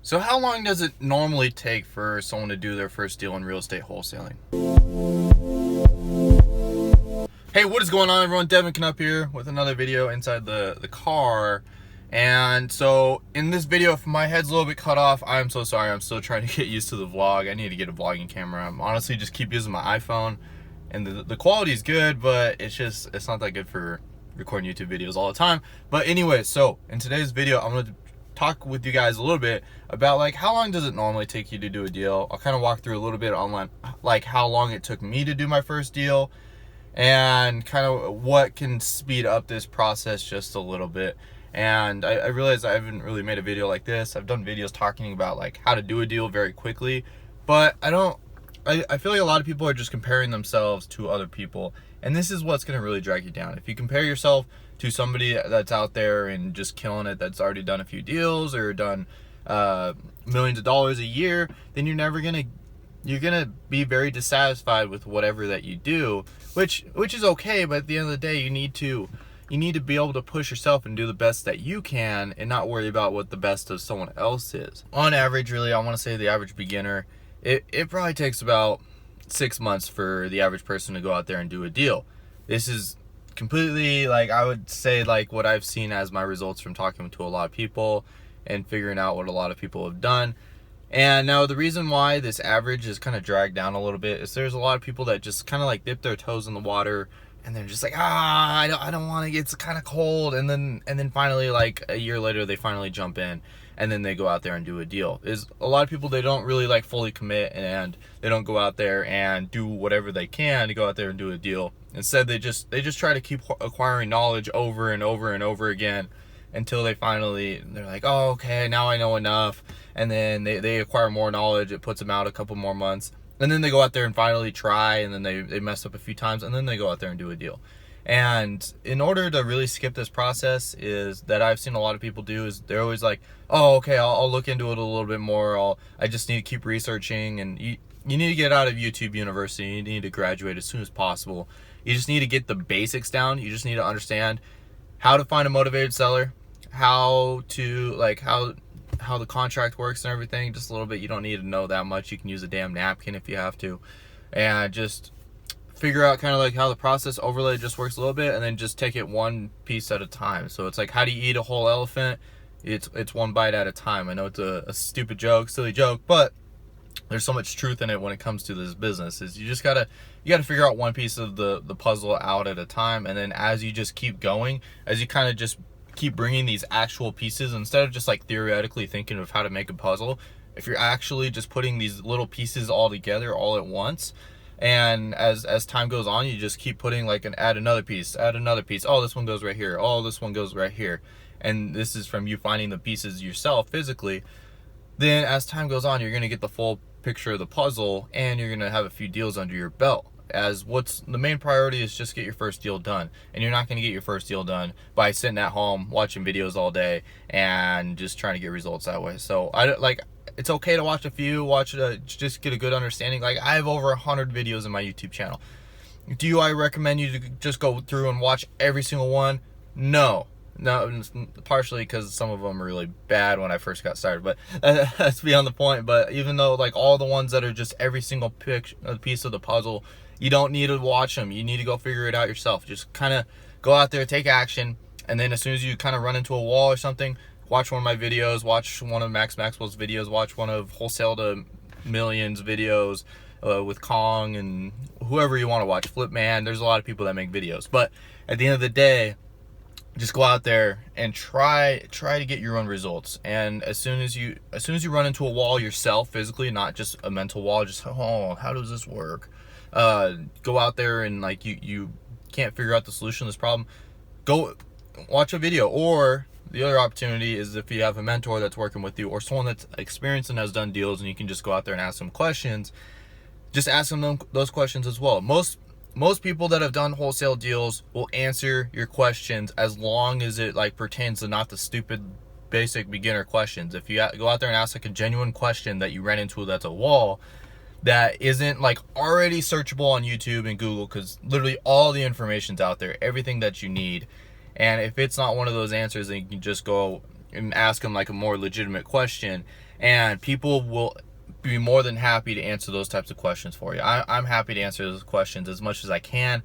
So how long does it normally take for someone to do their first deal in real estate wholesaling? Hey, what is going on, everyone? Devin Knupp here with another video inside the car. And so in this video, if my head's a little bit cut off, I'm so sorry. I'm still trying to get used to the vlog. I need to get a vlogging camera. I'm honestly just keep using my iPhone, and the quality is good, but it's not that good for recording YouTube videos all the time. But anyway, so in today's video, I'm going to talk with you guys a little bit about like how long does it normally take you to do a deal. I'll kind of walk through a little bit online, like how long it took me to do my first deal and kind of what can speed up this process just a little bit. And I realized I haven't really made a video like this. I've done videos talking about like how to do a deal very quickly, but I feel like a lot of people are just comparing themselves to other people, and this is what's going to really drag you down. If you compare yourself to somebody that's out there and just killing it, that's already done a few deals or done millions of dollars a year, then you're gonna be very dissatisfied with whatever that you do, which is okay. But at the end of the day, you need to be able to push yourself and do the best that you can and not worry about what the best of someone else is. On average, really, I want to say the average beginner, it probably takes about 6 months for the average person to go out there and do a deal. This is completely, like, I would say, like, what I've seen as my results from talking to a lot of people and figuring out what a lot of people have done. And now the reason why this average is kind of dragged down a little bit is there's a lot of people that just kind of like dip their toes in the water and they're just like, I don't want to, it's kind of cold, and then finally, like a year later, they finally jump in and then they go out there and do a deal. Is a lot of people, they don't really like fully commit, and they don't go out there and do whatever they can to go out there and do a deal. Instead, they just try to keep acquiring knowledge over and over and over again until they're like, oh, okay, now I know enough. And then they acquire more knowledge. It puts them out a couple more months. And then they go out there and finally try, and then they mess up a few times, and then they go out there and do a deal. And in order to really skip this process, is that I've seen a lot of people do, is they're always like, oh, okay, I'll look into it a little bit more. I just need to keep researching. And you need to get out of YouTube University. You need to graduate as soon as possible. You just need to get the basics down. You just need to understand how to find a motivated seller, how the contract works and everything, just a little bit. You don't need to know that much. You can use a damn napkin if you have to, and just figure out kind of like how the process overlay just works a little bit, and then just take it one piece at a time. So it's like, how do you eat a whole elephant? It's one bite at a time. I know it's a stupid joke, silly joke, but there's so much truth in it when it comes to this business. Is you gotta figure out one piece of the puzzle out at a time, and then as you just keep going, as you kind of just keep bringing these actual pieces, instead of just like theoretically thinking of how to make a puzzle, if you're actually just putting these little pieces all together all at once, and as time goes on, you just keep putting like add another piece, oh, this one goes right here, oh, this one goes right here, and this is from you finding the pieces yourself physically. Then as time goes on, you're going to get the full picture of the puzzle, and you're going to have a few deals under your belt. As what's the main priority is just get your first deal done, and you're not going to get your first deal done by sitting at home watching videos all day and just trying to get results that way. So it's okay to watch a few, just get a good understanding. Like, I have over 100 videos in my YouTube channel. Do I recommend you to just go through and watch every single one? No, partially because some of them are really bad when I first got started, but that's beyond the point. But even though like all the ones that are just every single piece of the puzzle, you don't need to watch them. You need to go figure it out yourself. Just kind of go out there, take action, and then as soon as you kind of run into a wall or something, watch one of my videos, watch one of Max Maxwell's videos, watch one of Wholesale to Millions videos with Kong and whoever you want to watch, Flipman. There's a lot of people that make videos, but at the end of the day, just go out there and try to get your own results. And as soon as you run into a wall yourself physically, not just a mental wall, just, oh, how does this work? Go out there and like you can't figure out the solution to this problem, go watch a video. Or the other opportunity is if you have a mentor that's working with you, or someone that's experienced and has done deals, and you can just go out there and ask them questions. Just ask them those questions as well. Most people that have done wholesale deals will answer your questions as long as it like pertains to not the stupid basic beginner questions. If you go out there and ask like a genuine question that you ran into that's a wall, that isn't like already searchable on YouTube and Google, because literally all the information's out there, everything that you need. And if it's not one of those answers, then you can just go and ask them like a more legitimate question, and people will be more than happy to answer those types of questions for you. I'm happy to answer those questions as much as I can.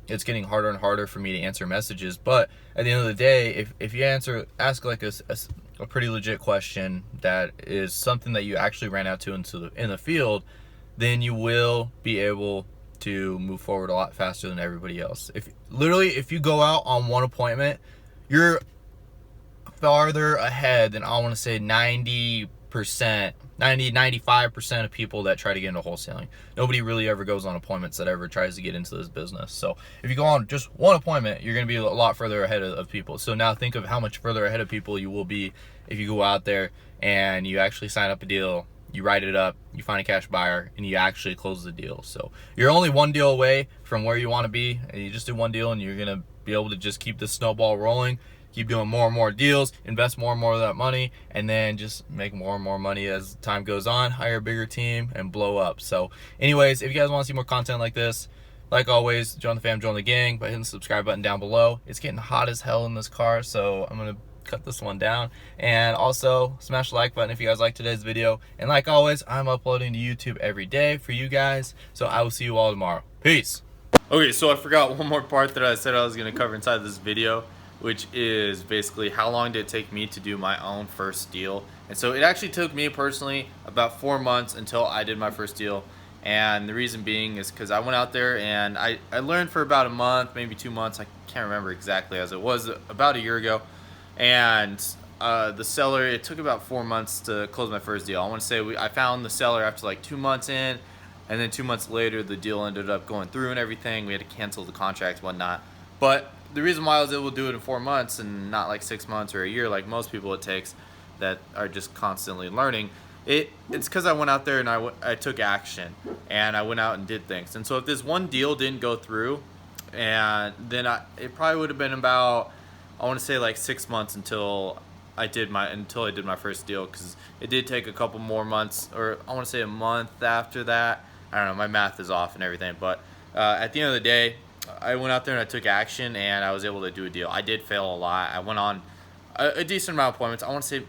It's getting harder and harder for me to answer messages, but at the end of the day, if you ask like a pretty legit question that is something that you actually ran out to in the field, then you will be able to move forward a lot faster than everybody else. If you go out on one appointment, you're farther ahead than, I want to say, 95% of people that try to get into wholesaling. Nobody really ever goes on appointments that ever tries to get into this business. So if you go on just one appointment, you're going to be a lot further ahead of people. So now think of how much further ahead of people you will be if you go out there and you actually sign up a deal, you write it up, you find a cash buyer, and you actually close the deal. So you're only one deal away from where you want to be, and you just do one deal and you're going to be able to just keep this snowball rolling, keep doing more and more deals, invest more and more of that money, and then just make more and more money as time goes on, hire a bigger team, and blow up. So anyways, if you guys want to see more content like this, like always, join the fam, join the gang by hitting the subscribe button down below. It's getting hot as hell in this car, so I'm going to cut this one down. And also smash the like button if you guys like today's video. And like always, I'm uploading to YouTube every day for you guys, so I will see you all tomorrow. Peace. Okay, so I forgot one more part that I said I was going to cover inside this video, which is basically how long did it take me to do my own first deal. And so it actually took me personally about 4 months until I did my first deal. And the reason being is because I went out there and I learned for about a month, maybe 2 months, I can't remember exactly, as it was about a year ago. And the seller, it took about 4 months to close my first deal. I want to say I found the seller after like 2 months in, and then 2 months later the deal ended up going through and everything. We had to cancel the contract and whatnot. But the reason why I was able to do it in 4 months and not like 6 months or a year like most people it takes that are just constantly learning, it's because I went out there and I took action and I went out and did things. And so if this one deal didn't go through, and then it probably would have been about, I want to say like 6 months until I did my first deal, because it did take a couple more months, or I want to say a month after that. I don't know, my math is off and everything, but at the end of the day, I went out there and I took action and I was able to do a deal. I did fail a lot. I went on a decent amount of appointments. I want to say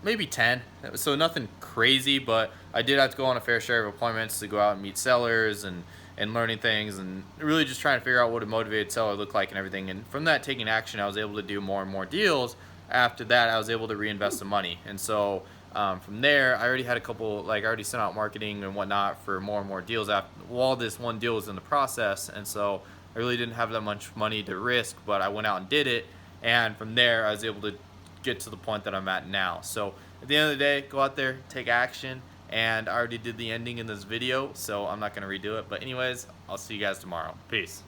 maybe 10. So nothing crazy, but I did have to go on a fair share of appointments to go out and meet sellers and learning things and really just trying to figure out what a motivated seller looked like and everything. And from that, taking action, I was able to do more and more deals. After that, I was able to reinvest the money. And so from there, I already had a couple, like I already sent out marketing and whatnot for more and more deals while this one deal was in the process. And so I really didn't have that much money to risk, but I went out and did it. And from there, I was able to get to the point that I'm at now. So at the end of the day, go out there, take action. And I already did the ending in this video, so I'm not going to redo it. But anyways, I'll see you guys tomorrow. Peace.